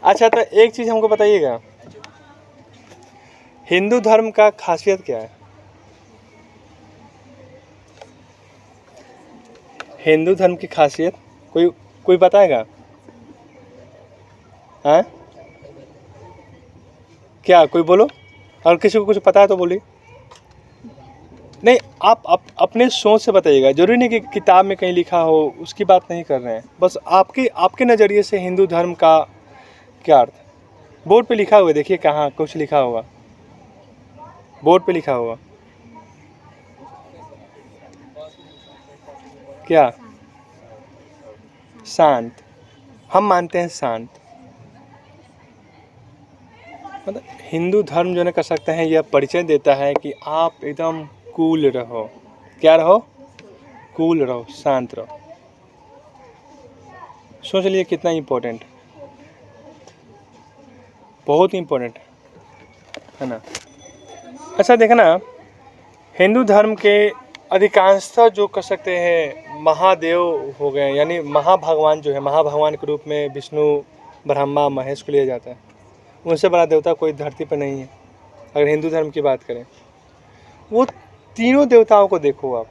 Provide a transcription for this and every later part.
अच्छा तो एक चीज़ हमको बताइएगा, हिंदू धर्म का खासियत क्या है? हिंदू धर्म की खासियत कोई कोई बताएगा? हैं? क्या कोई बोलो, और किसी को कुछ पता है तो बोलिए। नहीं, आप अपने सोच से बताइएगा, जरूरी नहीं कि किताब में कहीं लिखा हो, उसकी बात नहीं कर रहे हैं, बस आपके आपके नज़रिए से हिंदू धर्म का क्या अर्थ है? बोर्ड पे लिखा हुआ है, देखिए कहाँ कुछ लिखा होगा, बोर्ड पे लिखा होगा। क्या? शांत। हम मानते हैं शांत। मतलब हिंदू धर्म जो है कर सकते हैं, यह परिचय देता है कि आप एकदम कूल रहो। क्या रहो? कूल रहो, शांत रहो। सोच लीजिए कितना इम्पोर्टेंट, बहुत इम्पोर्टेंट है ना। अच्छा देखना, हिंदू धर्म के अधिकांशतः जो कर सकते हैं महादेव हो गए, यानी महाभगवान जो है, महाभगवान के रूप में विष्णु, ब्रह्मा, महेश को लिया जाता है। उनसे बड़ा देवता कोई धरती पर नहीं है अगर हिंदू धर्म की बात करें। वो तीनों देवताओं को देखो आप,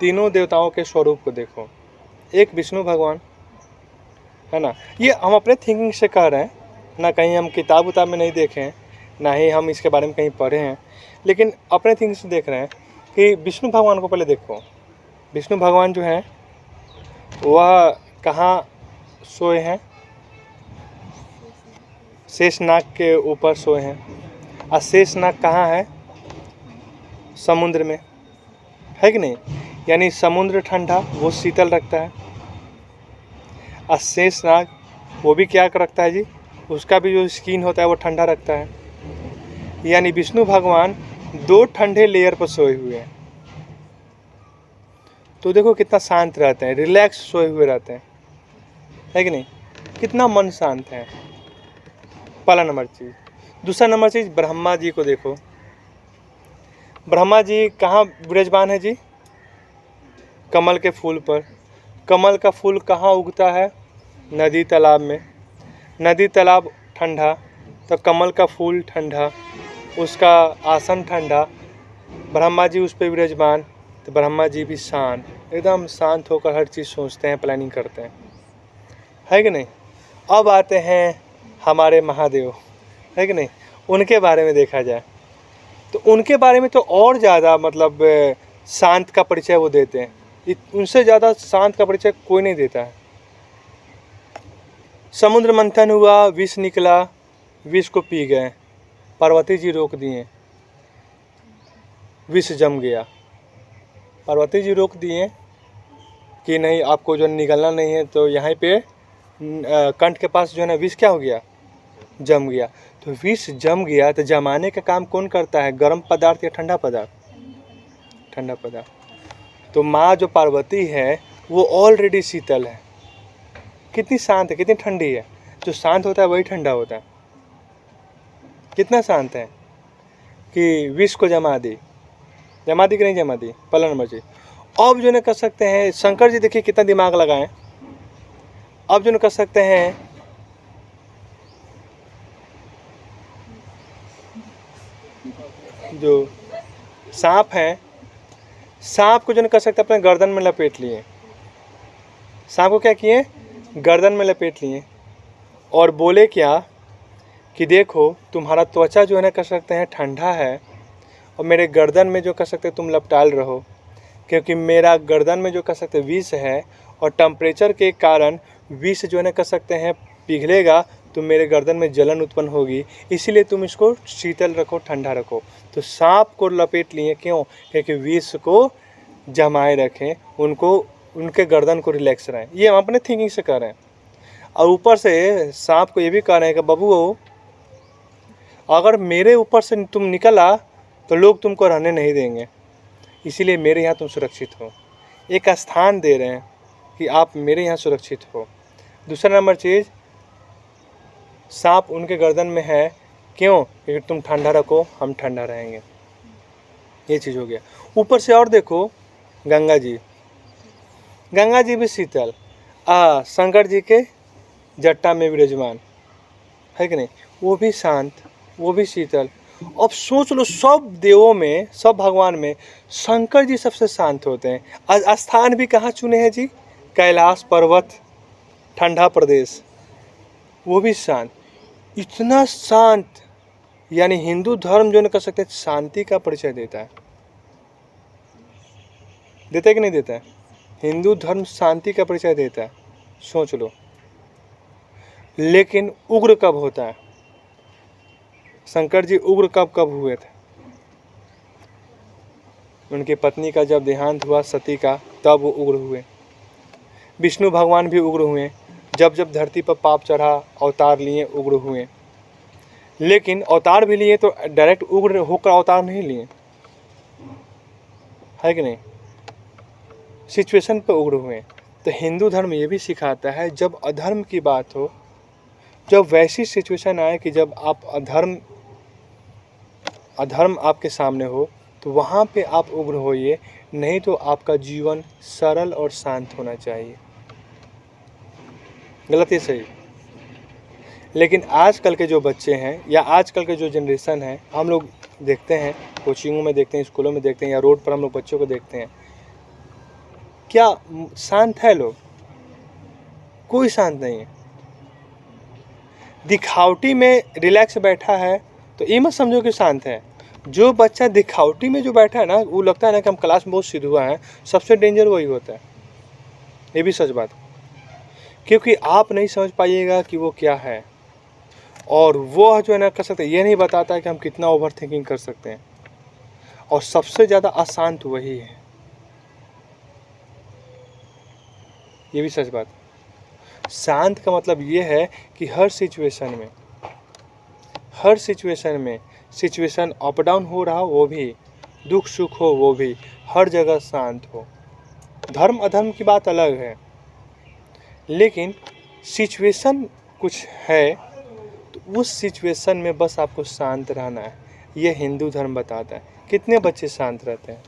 तीनों देवताओं के स्वरूप को देखो। एक विष्णु भगवान है ना, ये हम अपने थिंकिंग से कह रहे हैं ना, कहीं हम किताब उताब में नहीं देखे हैं, ना ही हम इसके बारे में कहीं पढ़े हैं, लेकिन अपने थिंकिंग से देख रहे हैं कि विष्णु भगवान को पहले देखो। विष्णु भगवान जो हैं वह कहाँ सोए हैं? शेषनाग के ऊपर सोए हैं। और शेषनाग कहाँ है? समुद्र में, है कि नहीं? यानी समुद्र ठंडा, वो शीतल रखता है। और शेषनाग वो भी क्या रखता है जी? उसका भी जो स्किन होता है वो ठंडा रखता है। यानी विष्णु भगवान दो ठंडे लेयर पर सोए हुए हैं। तो देखो कितना शांत रहते हैं, रिलैक्स सोए हुए रहते हैं, है कि नहीं? कितना मन शांत है। पहला नंबर चीज़। दूसरा नंबर चीज़, ब्रह्मा जी को देखो। ब्रह्मा जी कहाँ विराजमान है जी? कमल के फूल पर। कमल का फूल कहाँ उगता है? नदी तालाब में। नदी तालाब ठंडा तो कमल का फूल ठंडा, उसका आसन ठंडा, ब्रह्मा जी उस पर विराजमान, तो ब्रह्मा जी भी शांत, एकदम शांत होकर हर चीज़ सोचते हैं, प्लानिंग करते हैं, है कि नहीं? अब आते हैं हमारे महादेव, है कि नहीं? उनके बारे में देखा जाए तो उनके बारे में तो और ज़्यादा मतलब शांत का परिचय वो देते हैं। उनसे ज़्यादा शांत का परिचय कोई नहीं देता है। समुद्र मंथन हुआ, विष निकला, विष को पी गए, पार्वती जी रोक दिए, विष जम गया। पार्वती जी रोक दिए कि नहीं, आपको जो निकलना नहीं है, तो यहाँ पे कंठ के पास जो है ना विष क्या हो गया? जम गया। तो विष जम गया तो जमाने का काम कौन करता है? गर्म पदार्थ या ठंडा पदार्थ? ठंडा पदार्थ। तो माँ जो पार्वती है वो ऑलरेडी शीतल है, कितनी शांत है, कितनी ठंडी है। जो शांत होता है वही ठंडा होता है। कितना शांत है कि विष को जमा दी कि नहीं जमा दी? पहला नंबर जी। अब जो न कर सकते हैं, शंकर जी देखिए कितना दिमाग लगाएं। अब जो न कर सकते हैं, जो सांप है, सांप को जो न कर सकते अपने गर्दन में लपेट लिए। सांप को क्या किए? गर्दन में लपेट लिए और बोले क्या कि देखो तुम्हारा त्वचा जो है ना कर सकते हैं ठंडा है, और मेरे गर्दन में जो कर सकते तुम लपटाल रहो, क्योंकि मेरा गर्दन में जो कर सकते विष है, और टेम्परेचर के कारण विष जो है ना कर सकते हैं पिघलेगा तो मेरे गर्दन में जलन उत्पन्न होगी, इसीलिए तुम इसको शीतल रखो, ठंडा रखो। तो सांप को लपेट लिए, क्यों? क्योंकि विष को जमाए रखें, उनको उनके गर्दन को रिलैक्स रहें। ये हम अपने थिंकिंग से कर रहे हैं। और ऊपर से सांप को ये भी कह रहे हैं कि बबू अगर मेरे ऊपर से तुम निकला तो लोग तुमको रहने नहीं देंगे, इसीलिए मेरे यहाँ तुम सुरक्षित हो। एक स्थान दे रहे हैं कि आप मेरे यहाँ सुरक्षित हो। दूसरा नंबर चीज़, सांप उनके गर्दन में है, क्यों? क्योंकि तुम ठंडा रखो, हम ठंडा रहेंगे। ये चीज़ हो गया। ऊपर से और देखो गंगा जी, गंगा जी भी शीतल। शंकर जी के जट्टा में विराजमान, है कि नहीं, वो भी शांत, वो भी शीतल। अब सोच लो, सब देवों में, सब भगवान में शंकर जी सबसे शांत होते हैं। स्थान भी कहाँ चुने हैं जी? कैलाश पर्वत, ठंडा प्रदेश, वो भी शांत, इतना शांत। यानी हिंदू धर्म जो न कर सकते शांति का परिचय देता है, देता है कि नहीं देता है? हिंदू धर्म शांति का परिचय देता है, सोच लो। लेकिन उग्र कब होता है? शंकर जी उग्र कब कब हुए थे? उनकी पत्नी का जब देहांत हुआ सती का, तब वो उग्र हुए। विष्णु भगवान भी उग्र हुए, जब जब धरती पर पाप चढ़ा अवतार लिए, उग्र हुए। लेकिन अवतार भी लिए तो डायरेक्ट उग्र होकर अवतार नहीं लिए, है कि नहीं, सिचुएशन पे उग्र हुए। तो हिंदू धर्म ये भी सिखाता है, जब अधर्म की बात हो, जब वैसी सिचुएशन आए कि जब आप अधर्म आपके सामने हो, तो वहाँ पे आप उग्र होइए, नहीं तो आपका जीवन सरल और शांत होना चाहिए। गलत ही सही। लेकिन आजकल के जो बच्चे हैं या आजकल के जो जनरेशन है, हम लोग देखते हैं, कोचिंगों में देखते हैं, स्कूलों में देखते हैं, या रोड पर हम लोग बच्चों को देखते हैं, क्या शांत है लोग? कोई शांत नहीं है। दिखावटी में रिलैक्स बैठा है तो ये मत समझो कि शांत है। जो बच्चा दिखावटी में जो बैठा है ना, वो लगता है ना कि हम क्लास में बहुत सीधा है, सबसे डेंजर वही होता है। ये भी सच बात, क्योंकि आप नहीं समझ पाइएगा कि वो क्या है, और वो जो है ना कर सकते, ये नहीं बताता है कि हम कितना ओवर थिंकिंग कर सकते हैं। और सबसे ज़्यादा अशांत वही है, ये भी सच बात। शांत का मतलब ये है कि हर सिचुएशन में सिचुएशन अप डाउन हो रहा हो, वो भी दुख सुख हो, वो भी हर जगह शांत हो। धर्म अधर्म की बात अलग है, लेकिन सिचुएशन कुछ है तो उस सिचुएशन में बस आपको शांत रहना है। ये हिंदू धर्म बताता है। कितने बच्चे शांत रहते हैं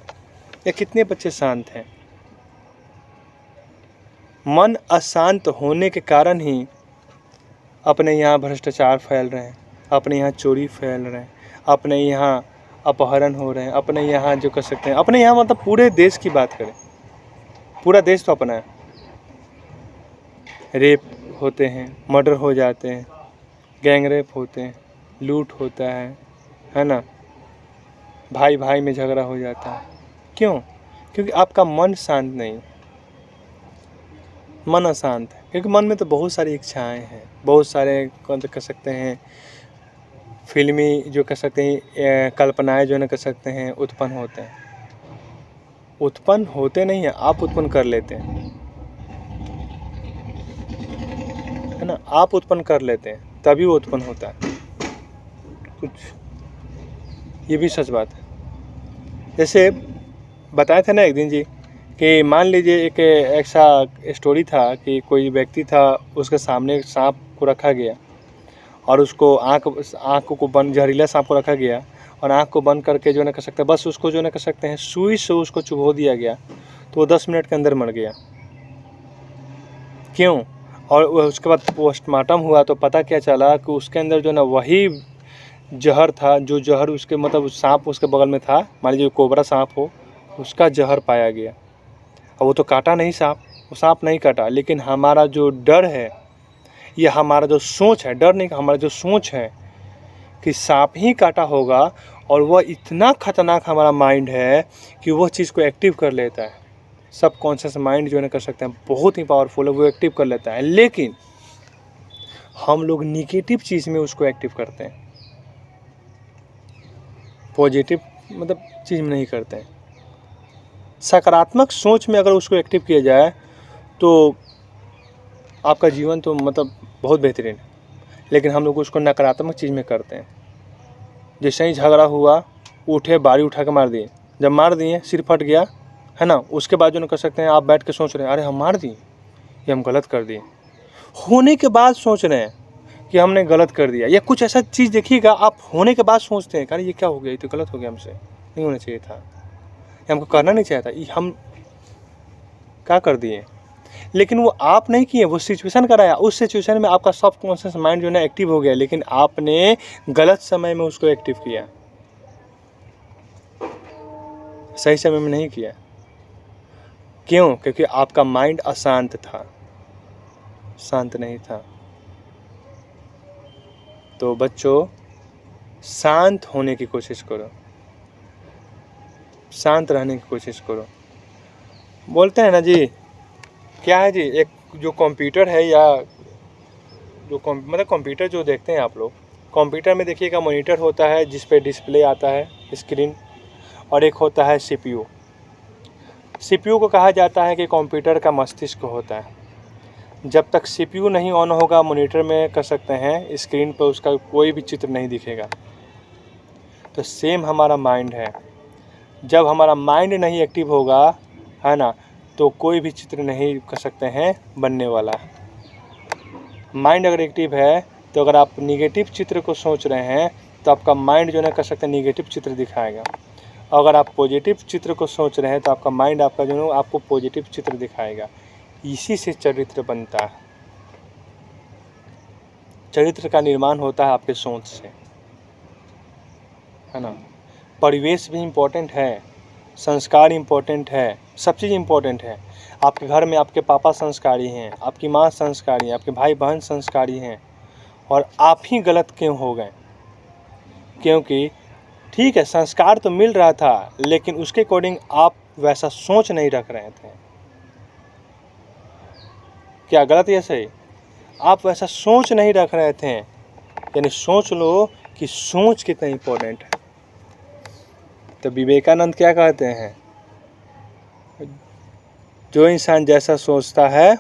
या कितने बच्चे शांत हैं? मन अशांत होने के कारण ही अपने यहाँ भ्रष्टाचार फैल रहे हैं, अपने यहाँ चोरी फैल रहे हैं, अपने यहाँ अपहरण हो रहे हैं, अपने यहाँ जो कर सकते हैं, अपने यहाँ मतलब पूरे देश की बात करें, पूरा देश तो अपना है। रेप होते हैं, मर्डर हो जाते हैं, गैंग रेप होते हैं, लूट होता है ना, भाई भाई में झगड़ा हो जाता है। क्यों? क्योंकि आपका मन शांत नहीं, मन अशांत है। क्योंकि मन में तो बहुत सारी इच्छाएं हैं, बहुत सारे कौन कह सकते हैं फिल्मी जो कह सकते हैं कल्पनाएं जो ना कह सकते हैं उत्पन्न होते हैं। उत्पन्न होते नहीं हैं, आप उत्पन्न कर लेते हैं, है ना, आप उत्पन्न कर लेते हैं, तभी वो उत्पन्न होता है कुछ। ये भी सच बात है। जैसे बताए थे ना एक दिन जी कि मान लीजिए एक ऐसा स्टोरी था कि कोई व्यक्ति था, उसके सामने एक सांप को रखा गया और उसको आँख को बंद, जहरीला सांप को रखा गया और आँख को बंद करके जो ना कर सकते हैं, बस उसको जो ना कर सकते हैं सुई से उसको चुभो दिया गया, तो वो 10 मिनट के अंदर मर गया। क्यों? और उसके बाद पोस्टमार्टम हुआ तो पता क्या चला कि उसके अंदर जो ना वही जहर था, जो जहर उसके मतलब सांप उसके बगल में था, मान लीजिए कोबरा सांप हो, उसका जहर पाया गया। और वो तो काटा नहीं सांप, वो सांप नहीं काटा, लेकिन हमारा जो डर है, ये हमारा जो सोच है, डर नहीं, हमारा जो सोच है कि सांप ही काटा होगा, और वह इतना खतरनाक हमारा माइंड है कि वह चीज़ को एक्टिव कर लेता है। सबकॉन्शियस माइंड जो है कर सकते हैं, बहुत ही पावरफुल है, वो एक्टिव कर लेता है। लेकिन हम लोग निगेटिव चीज़ में उसको एक्टिव करते हैं, पॉजिटिव मतलब चीज़ में नहीं करते हैं। सकारात्मक सोच में अगर उसको एक्टिव किया जाए तो आपका जीवन तो मतलब बहुत बेहतरीन है, लेकिन हम लोग उसको नकारात्मक चीज़ में करते हैं। जैसे ही झगड़ा हुआ, उठे बारी उठा के मार दिए, जब मार दिए सिर फट गया, है ना, उसके बाद जो कर सकते हैं आप बैठ के सोच रहे हैं अरे हम मार दिए, ये हम गलत कर दिए। होने के बाद सोच रहे हैं कि हमने गलत कर दिया, या कुछ ऐसा चीज़ देखिएगा आप होने के बाद सोचते हैं अरे ये क्या हो गया, ये तो गलत हो गया, हमसे नहीं होना चाहिए था, ये हमको करना नहीं चाहिए था, ये हम क्या कर दिए। लेकिन वो आप नहीं किए, वो सिचुएशन कराया। उस सिचुएशन में आपका सब कॉन्शियस माइंड जो है एक्टिव हो गया, लेकिन आपने गलत समय में उसको एक्टिव किया, सही समय में नहीं किया। क्यों? क्योंकि आपका माइंड अशांत था, शांत नहीं था। तो बच्चों, शांत होने की कोशिश करो, शांत रहने की कोशिश करो। बोलते हैं ना जी, क्या है जी, एक जो कंप्यूटर है या जो मतलब कंप्यूटर जो देखते हैं आप लोग, कंप्यूटर में देखिएगा मॉनिटर होता है जिस पे डिस्प्ले आता है, स्क्रीन, और एक होता है सीपीयू। सीपीयू को कहा जाता है कि कंप्यूटर का मस्तिष्क होता है। जब तक सीपीयू नहीं ऑन होगा मॉनिटर में, कर सकते हैं स्क्रीन पर उसका कोई भी चित्र नहीं दिखेगा। तो सेम हमारा माइंड है, जब हमारा माइंड नहीं एक्टिव होगा, है ना, तो कोई भी चित्र नहीं कर सकते हैं बनने वाला। माइंड अगर एक्टिव है तो अगर आप निगेटिव चित्र को सोच रहे हैं तो आपका माइंड जो है कर सकते हैं निगेटिव चित्र दिखाएगा। अगर आप पॉजिटिव चित्र को सोच रहे हैं तो आपका माइंड आपका जो है आपको पॉजिटिव चित्र दिखाएगा। इसी से चरित्र बनता है। चरित्र का निर्माण होता है आपके सोच से, है ना। परिवेश भी इम्पोर्टेंट है, संस्कार इम्पोर्टेंट है, सब चीज़ इम्पोर्टेंट है। आपके घर में आपके पापा संस्कारी हैं, आपकी माँ संस्कारी है, आपके भाई बहन संस्कारी हैं, और आप ही गलत क्यों हो गए? क्योंकि ठीक है, संस्कार तो मिल रहा था, लेकिन उसके अकॉर्डिंग आप वैसा सोच नहीं रख रहे थे। क्या गलत या सही? आप वैसा सोच नहीं रख रहे थे। यानी सोच लो कि सोच कितना इम्पोर्टेंट है। तो विवेकानंद क्या कहते हैं? जो इंसान जैसा सोचता है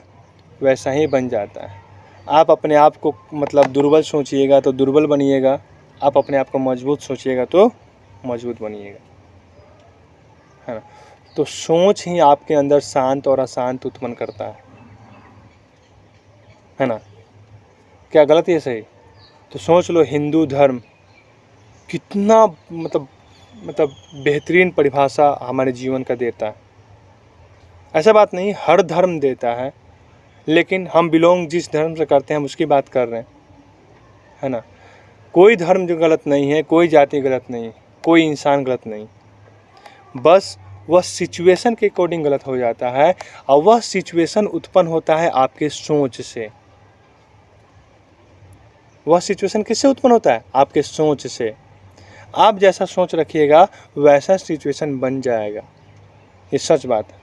वैसा ही बन जाता है। आप अपने आप को मतलब दुर्बल सोचिएगा तो दुर्बल बनिएगा, आप अपने आप को मजबूत सोचिएगा तो मजबूत बनिएगा, है ना। तो सोच ही आपके अंदर शांत और अशांत उत्पन्न करता है ना। क्या गलत है सही? तो सोच लो, हिंदू धर्म कितना मतलब बेहतरीन परिभाषा हमारे जीवन का देता है। ऐसा बात नहीं हर धर्म देता है, लेकिन हम बिलोंग जिस धर्म से करते हैं हम उसकी बात कर रहे हैं, है ना। कोई धर्म जो गलत नहीं है, कोई जाति गलत नहीं, कोई इंसान गलत नहीं, बस वह सिचुएशन के अकॉर्डिंग गलत हो जाता है। और वह सिचुएशन उत्पन्न होता है आपके सोच से। वह सिचुएशन किससे उत्पन्न होता है? आपके सोच से। आप जैसा सोच रखिएगा वैसा सिचुएशन बन जाएगा, ये सच बात है।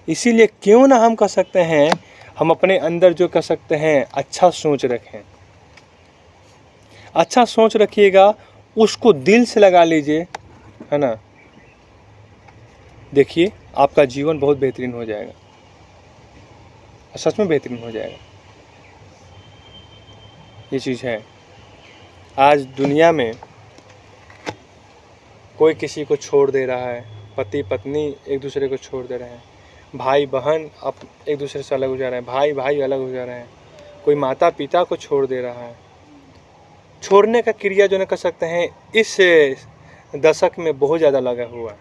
इसीलिए क्यों ना हम कह सकते हैं, हम अपने अंदर जो कर सकते हैं अच्छा सोच रखें। अच्छा सोच रखिएगा, उसको दिल से लगा लीजिए, है ना। देखिए आपका जीवन बहुत बेहतरीन हो जाएगा, सच में बेहतरीन हो जाएगा। ये चीज़ है। आज दुनिया में कोई किसी को छोड़ दे रहा है, पति पत्नी एक दूसरे को छोड़ दे रहे हैं, भाई बहन अब एक दूसरे से अलग हो जा रहे हैं, भाई भाई अलग हो जा रहे हैं, कोई माता पिता को छोड़ दे रहा है। छोड़ने का क्रिया जो न कर सकते हैं इस दशक में बहुत ज़्यादा लगा हुआ है।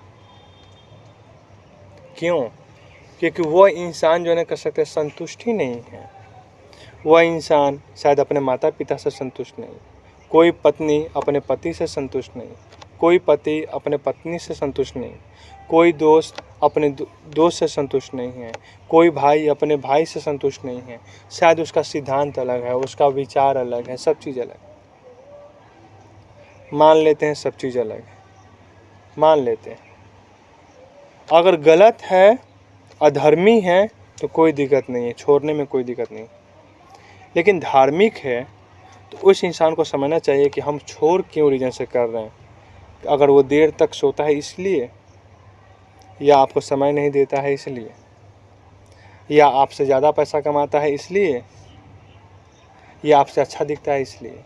क्यों? क्योंकि वह इंसान जो न कर सकते संतुष्ट ही नहीं है। वह इंसान शायद अपने माता पिता से संतुष्ट नहीं, कोई पत्नी अपने पति से संतुष्ट नहीं, कोई पति अपने पत्नी से संतुष्ट नहीं, कोई दोस्त अपने दोस्त से संतुष्ट नहीं है, कोई भाई अपने भाई से संतुष्ट नहीं है। शायद उसका सिद्धांत अलग है, उसका विचार अलग है, सब चीज़ अलग है। मान लेते हैं सब चीज़ अलग है, मान लेते हैं। अगर गलत है, अधर्मी है तो कोई दिक्कत नहीं है, छोड़ने में कोई दिक्कत नहीं। लेकिन धार्मिक है तो उस इंसान को समझना चाहिए कि हम छोड़ क्यों रीजन से कर रहे हैं। अगर वो देर तक सोता है इसलिए, या आपको समय नहीं देता है इसलिए, या आपसे ज़्यादा पैसा कमाता है इसलिए, या आपसे अच्छा दिखता है इसलिए,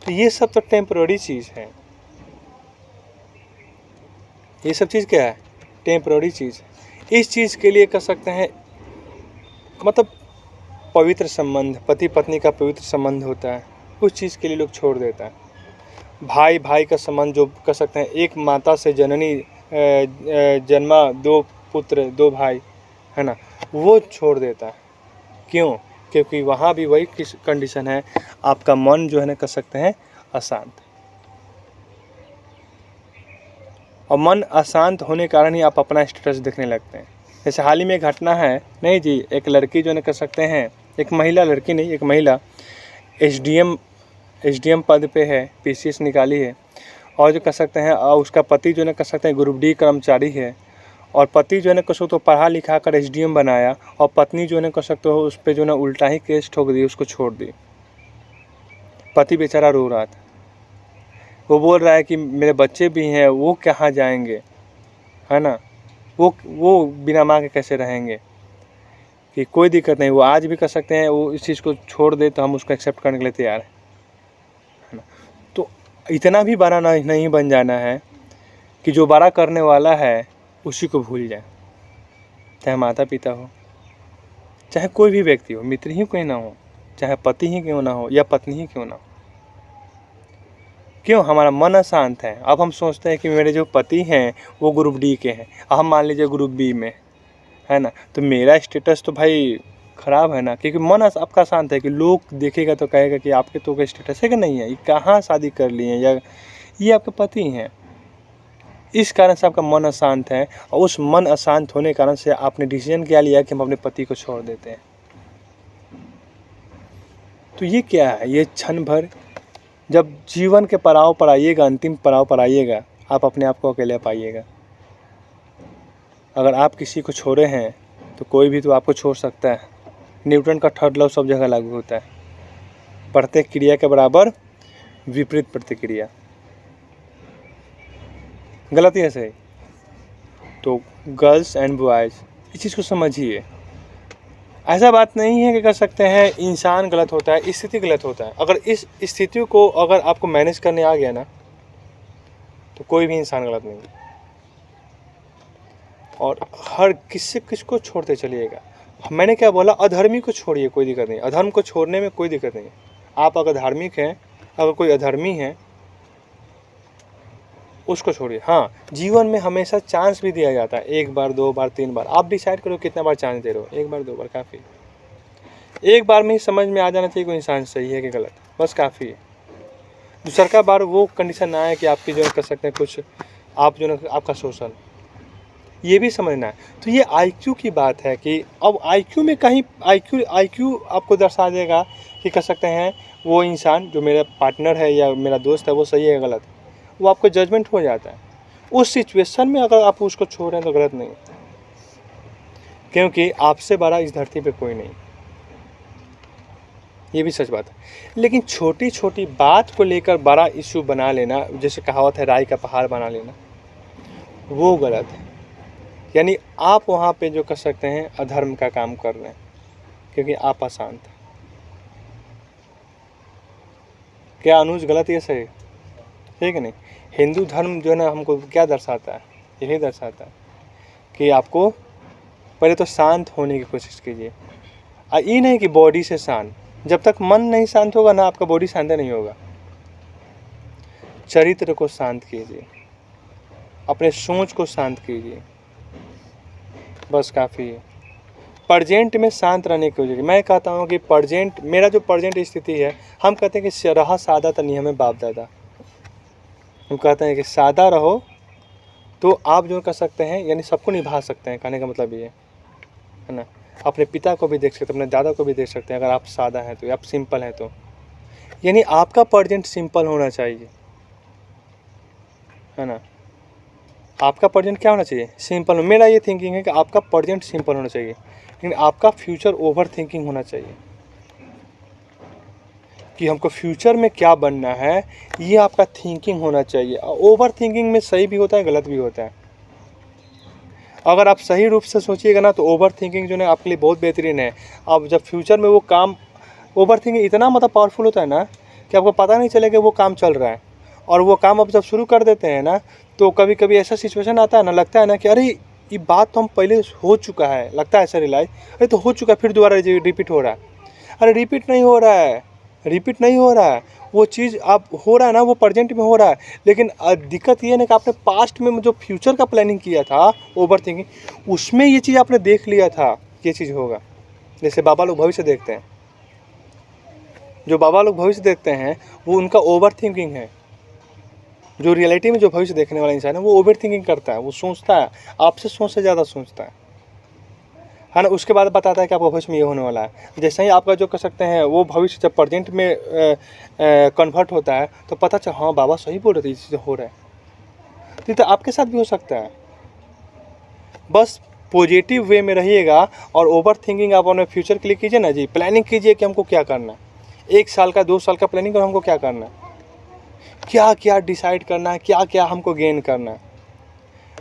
तो ये सब तो टेम्पररी चीज़ है। ये सब चीज़ क्या है? टेम्पररी चीज़। इस चीज़ के लिए कर सकते हैं मतलब पवित्र संबंध, पति पत्नी का पवित्र संबंध होता है, उस चीज़ के लिए लोग छोड़ देता है। भाई भाई का संबंध जो कर सकते हैं, एक माता से जननी जन्मा दो पुत्र, 2 भाई, है ना, वो छोड़ देता है। क्यों? क्योंकि वहाँ भी वही किस कंडीशन है, आपका मन जो है ना, कह सकते हैं अशांत। और मन अशांत होने के कारण ही आप अपना स्टेटस देखने लगते हैं। जैसे हाल ही में एक घटना है, नहीं जी, एक लड़की जो है ना, कह सकते हैं, एक महिला, लड़की नहीं, एक महिला एसडीएम पद पे है, पीसीएस निकाली है, और जो कह सकते हैं उसका पति जो है ना, कह सकते हैं ग्रुप डी कर्मचारी है, और पति जो है ना, कह सकते हो पढ़ा लिखा कर एसडीएम बनाया, और पत्नी जो है ना, कह सकते हो उस पर जो है ना उल्टा ही केस ठोक दी, उसको छोड़ दी। पति बेचारा रो रहा था, वो बोल रहा है कि मेरे बच्चे भी हैं, वो कहाँ जाएंगे, है ना, वो बिना माँ के कैसे रहेंगे, कि कोई दिक्कत नहीं, वो आज भी कर सकते हैं, वो इस चीज़ को छोड़ दे तो हम उसको एक्सेप्ट करने के लिए तैयार है ना। तो इतना भी बड़ा नहीं बन जाना है कि जो बड़ा करने वाला है उसी को भूल जाए, चाहे माता पिता हो, चाहे कोई भी व्यक्ति हो, मित्र ही क्यों ना हो, चाहे पति ही क्यों ना हो या पत्नी ही क्यों ना हो। क्यों? हमारा मन अशांत है। अब हम सोचते हैं कि मेरे जो पति हैं वो ग्रुप डी के हैं, हम मान लीजिए ग्रुप बी में, है ना, तो मेरा स्टेटस तो भाई ख़राब है ना, क्योंकि मन आपका शांत है कि लोग देखेगा तो कहेगा कि आपके तो का स्टेटस है कि नहीं है, ये कहाँ शादी कर लिए हैं, या ये आपके पति हैं। इस कारण से आपका मन अशांत है, और उस मन अशांत होने के कारण से आपने डिसीजन क्या लिया कि हम अपने पति को छोड़ देते हैं। तो ये क्या है? ये क्षण भर, जब जीवन के पड़ाव पर आइएगा, अंतिम पड़ाव पर आइएगा, आप अपने आप को अकेले पाइएगा। अगर आप किसी को छोड़े हैं तो कोई भी तो आपको छोड़ सकता है। न्यूटन का थर्ड लॉ सब जगह लागू होता है, प्रत्येक क्रिया के बराबर विपरीत प्रतिक्रिया। गलत या सही? तो गर्ल्स एंड बॉयज़ इस चीज़ को समझिए। ऐसा बात नहीं है कि कर सकते हैं इंसान गलत होता है, स्थिति गलत होता है। अगर इस स्थिति को अगर आपको मैनेज करने आ गया ना, तो कोई भी इंसान गलत नहीं है। और हर किसको छोड़ते चलिएगा। मैंने क्या बोला? अधर्मी को छोड़िए, कोई दिक्कत नहीं। अधर्म को छोड़ने में कोई दिक्कत नहीं है। आप अगर धार्मिक हैं, अगर कोई अधर्मी है, उसको छोड़िए। हाँ, जीवन में हमेशा चांस भी दिया जाता है, 1 बार 2 बार 3 बार। आप डिसाइड करो कितना बार चांस दे रहे हो। 1 बार 2 बार काफ़ी। एक बार में ही समझ में आ जाना चाहिए कोई इंसान सही है कि गलत, बस काफ़ी है। दूसरा बार वो कंडीशन ना आए कि आपकी जो कर सकते हैं कुछ, आप जो है आपका शोषण, ये भी समझना है। तो ये आईक्यू की बात है कि अब आईक्यू में कहीं आईक्यू आपको दर्शा देगा कि कर सकते हैं वो इंसान जो मेरा पार्टनर है या मेरा दोस्त है वो सही है गलत, वो आपको जजमेंट हो जाता है। उस सिचुएशन में अगर आप उसको छोड़ रहे हैं तो गलत नहीं, क्योंकि आपसे बड़ा इस धरती पे कोई नहीं, ये भी सच बात है। लेकिन छोटी छोटी बात को लेकर बड़ा इशू बना लेना, जैसे कहावत है राई का पहाड़ बना लेना, वो गलत है। यानी आप वहाँ पे जो कर सकते हैं अधर्म का काम कर रहे हैं, क्योंकि आप अशांत हैं। क्या अनुज गलत ये सही? ठीक है नहीं? हिंदू धर्म जो है ना हमको क्या दर्शाता है? यही दर्शाता है कि आपको पहले तो शांत होने की कोशिश कीजिए। ये नहीं कि बॉडी से शांत, जब तक मन नहीं शांत होगा ना आपका बॉडी शांत नहीं होगा। चरित्र को शांत कीजिए, अपने सोच को शांत कीजिए, बस काफ़ी है। प्रेजेंट में शांत रहने की वजह, मैं कहता हूँ कि प्रेजेंट, मेरा जो प्रेजेंट स्थिति है, हम कहते हैं कि रहा सादा तो नियम है बाप दादा। हम कहते हैं कि सादा रहो तो आप जो कर सकते हैं, यानी सबको निभा सकते हैं। कहने का मतलब ये है ना, अपने पिता को भी देख सकते हैं, अपने दादा को भी देख सकते हैं, अगर आप सादा हैं तो, आप सिंपल हैं तो। यानी आपका प्रेजेंट सिंपल होना चाहिए, है ना। आपका प्रेजेंट क्या होना चाहिए? सिंपल। मेरा ये थिंकिंग है कि आपका प्रेजेंट सिंपल होना चाहिए, लेकिन आपका फ्यूचर ओवर थिंकिंग होना चाहिए कि हमको फ्यूचर में क्या बनना है, ये आपका थिंकिंग होना चाहिए। ओवर थिंकिंग में सही भी होता है, गलत भी होता है। अगर आप सही रूप से सोचिएगा ना तो ओवर थिंकिंग जो है आपके लिए बहुत बेहतरीन है। अब जब फ्यूचर में वो काम, ओवर थिंकिंग इतना मतलब पावरफुल होता है ना कि आपको पता नहीं चलेगा वो काम चल रहा है, और वो काम आप जब शुरू कर देते हैं ना तो कभी कभी ऐसा सिचुएशन आता है ना, लगता है ना कि अरे ये बात तो हम पहले हो चुका है, लगता है ऐसा रियलाइज, अरे तो हो चुका है, फिर दोबारा रिपीट हो रहा है। अरे रिपीट नहीं हो रहा है, रिपीट नहीं हो रहा है, वो चीज़ आप हो रहा है ना, वो प्रेजेंट में हो रहा है, लेकिन दिक्कत ये है ना कि आपने पास्ट में जो फ्यूचर का प्लानिंग किया था ओवर थिंकिंग, उसमें ये चीज़ आपने देख लिया था कि ये चीज़ होगा। जैसे बाबा लोग भविष्य देखते हैं, जो बाबा लोग भविष्य देखते हैं वो उनका ओवर थिंकिंग है। जो रियलिटी में जो भविष्य देखने वाला इंसान है वो ओवर थिंकिंग करता है, वो सोचता है, आपसे सोच से ज़्यादा सोचता है ना। उसके बाद बताता है कि आपका भविष्य में ये होने वाला है। जैसे ही आपका जो कर सकते हैं वो भविष्य जब प्रेजेंट में कन्वर्ट होता है तो पता चला हाँ बाबा सही बोल रहे थे, ये चीज़ें हो रहा है। तो आपके साथ भी हो सकता है। बस पॉजिटिव वे में रहिएगा और ओवर थिंकिंग आप अपने फ्यूचर के लिए कीजिए ना जी। प्लानिंग कीजिए कि हमको क्या करना है, 1 साल का 2 साल का प्लानिंग करो, हमको क्या करना है, क्या क्या डिसाइड करना है, क्या क्या हमको गेन करना है।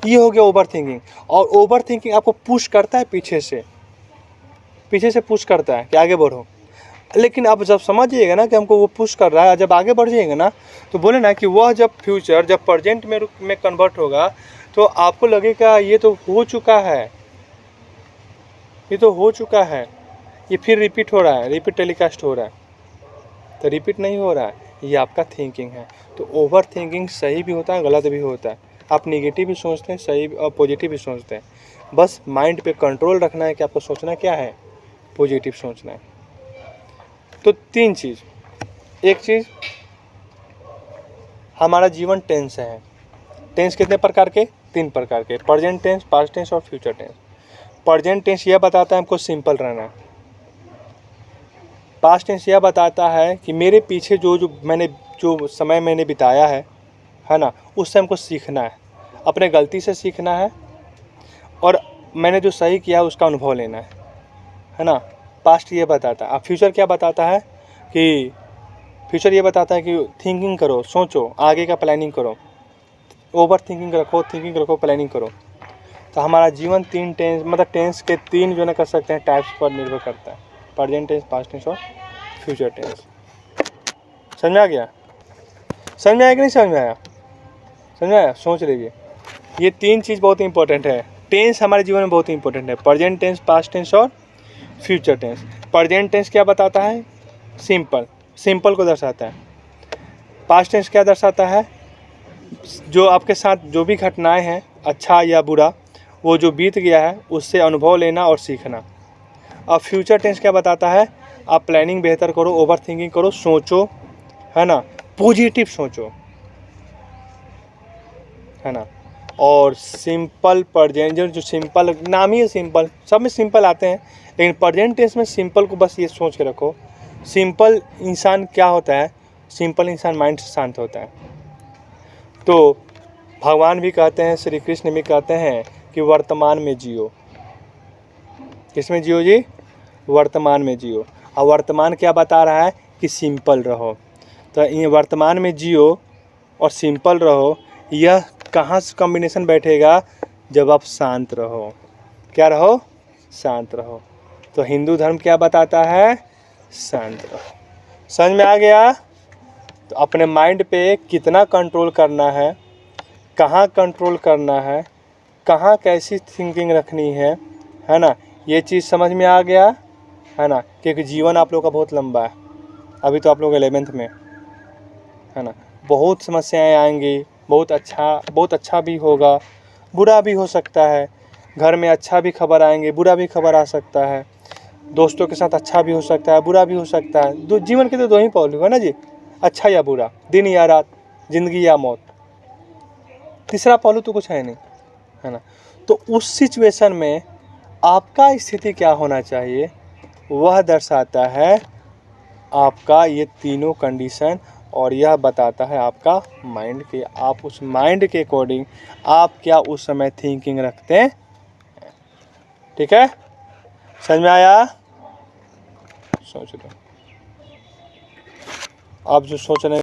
ये हो गया ओवर थिंकिंग। और ओवर थिंकिंग आपको पुश करता है पीछे से पुश करता है कि आगे बढ़ो। लेकिन आप जब समझ जाइएगा ना कि हमको वो पुश कर रहा है, जब आगे बढ़ जाइएगा ना तो बोले ना कि वह जब फ्यूचर जब प्रेजेंट में कन्वर्ट होगा तो आपको लगेगा ये तो हो चुका है, ये तो हो चुका है, ये फिर रिपीट हो रहा है, रिपीट टेलीकास्ट हो रहा है। तो रिपीट नहीं हो रहा है, ये आपका थिंकिंग है। तो ओवर थिंकिंग सही भी होता है, गलत भी होता है। आप नेगेटिव भी सोचते हैं, सही और पॉजिटिव भी सोचते हैं। बस माइंड पे कंट्रोल रखना है कि आपको सोचना क्या है, पॉजिटिव सोचना है। तो 3 चीज़। एक चीज़, हमारा जीवन टेंस है। टेंस कितने प्रकार के? 3 प्रकार के, प्रेजेंट टेंस, पास्ट टेंस और फ्यूचर टेंस। प्रेजेंट टेंस यह बताता है हमको सिंपल रहना है। पास्ट टेंस यह बताता है कि मेरे पीछे जो समय मैंने बिताया है ना, उससे हमको सीखना है, अपने गलती से सीखना है और मैंने जो सही किया उसका अनुभव लेना है ना। पास्ट ये बताता है। अब फ्यूचर क्या बताता है कि फ्यूचर ये बताता है कि थिंकिंग करो, सोचो, आगे का प्लानिंग करो, ओवर थिंकिंग रखो, प्लानिंग करो। तो हमारा जीवन 3 टेंस मतलब टेंस के 3 जो ना कर सकते हैं टाइप्स पर निर्भर करता है, प्रेजेंट टेंस, पास्ट टेंस और फ्यूचर टेंस। समझ में आ गया? समझ में आया कि नहीं समझ में आया? समझ में आया? सोच लीजिए। ये 3 चीज़ बहुत इंपॉर्टेंट है। टेंस हमारे जीवन में बहुत इंपॉर्टेंट है, प्रेजेंट टेंस, पास्ट टेंस और फ्यूचर टेंस। प्रेजेंट टेंस क्या बताता है? सिंपल को दर्शाता है। पास्ट टेंस क्या दर्शाता है? जो आपके साथ जो भी घटनाएं हैं, अच्छा या बुरा, वो जो बीत गया है उससे अनुभव लेना और सीखना। अब फ्यूचर टेंस क्या बताता है? आप प्लानिंग बेहतर करो, ओवर थिंकिंग करो, सोचो, है ना, पॉजिटिव सोचो, है ना। और सिंपल प्रेजेंट, जो सिंपल नाम ही है सिंपल, सब में सिंपल आते हैं, लेकिन प्रेजेंट टेंस में सिंपल को बस ये सोच के रखो। सिंपल इंसान क्या होता है? सिंपल इंसान माइंड से शांत होता है। तो भगवान भी कहते हैं, श्री कृष्ण भी कहते हैं कि वर्तमान में जियो। किस में जियो जी? वर्तमान में जियो। और वर्तमान क्या बता रहा है? कि सिंपल रहो। तो ये वर्तमान में जियो और सिंपल रहो, यह कहाँ से कॉम्बिनेशन बैठेगा? जब आप शांत रहो। क्या रहो? शांत रहो। तो हिंदू धर्म क्या बताता है? शांत रहो। समझ में आ गया? तो अपने माइंड पे कितना कंट्रोल करना है, कहाँ कंट्रोल करना है, कहाँ कैसी थिंकिंग रखनी है ना, ये चीज़ समझ में आ गया, है ना। क्योंकि जीवन आप लोग का बहुत लंबा है, अभी तो आप लोग 11th में, है ना। बहुत समस्याएं आएंगी, बहुत अच्छा भी होगा, बुरा भी हो सकता है। घर में अच्छा भी खबर आएंगे, बुरा भी खबर आ सकता है। दोस्तों के साथ अच्छा भी हो सकता है, बुरा भी हो सकता है। जीवन के तो 2 ही पहलू है ना जी, अच्छा या बुरा, दिन या रात, जिंदगी या मौत। तीसरा पहलू तो कुछ है नहीं, है ना। तो उस सिचुएशन में आपका स्थिति क्या होना चाहिए, वह दर्शाता है आपका ये तीनों कंडीशन, और यह बताता है आपका माइंड के, आप उस माइंड के अकॉर्डिंग आप क्या उस समय थिंकिंग रखते हैं। ठीक है? समझ में आया? सोच लो। आप जो सोच रहे हैं